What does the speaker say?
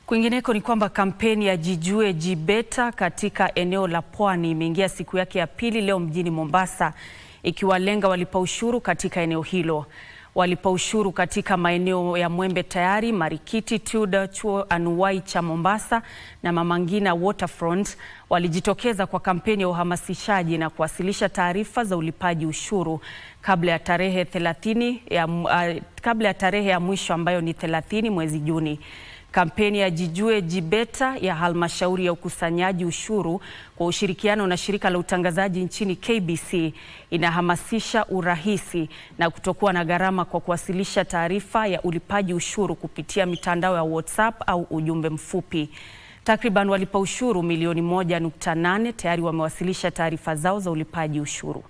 Kwingineko ni kwamba kampeni ya Jijue Jibeta katika eneo la Pwani imeingia siku yake ya pili leo mjini Mombasa, ikiwalenga walipa ushuru katika eneo hilo. Walipa ushuru katika maeneo ya Mwembe Tayari, Marikiti, Tudor, Chuo Anuwai cha Mombasa na Mama Ngina Waterfront walijitokeza kwa kampeni ya uhamasishaji na kuwasilisha taarifa za ulipaji ushuru kabla ya tarehe ya mwisho ambayo ni 30 mwezi Juni. Kampeni ya Jijue Jibeta ya halmashauri ya ukusanyaji ushuru kwa ushirikiano na shirika la utangazaji nchini KBC inahamasisha urahisi na kutokuwa na gharama kwa kuwasilisha taarifa ya ulipaji ushuru kupitia mitandao ya WhatsApp au ujumbe mfupi. Takriban walipa ushuru milioni 1.8 tayari wamewasilisha taarifa zao za ulipaji ushuru.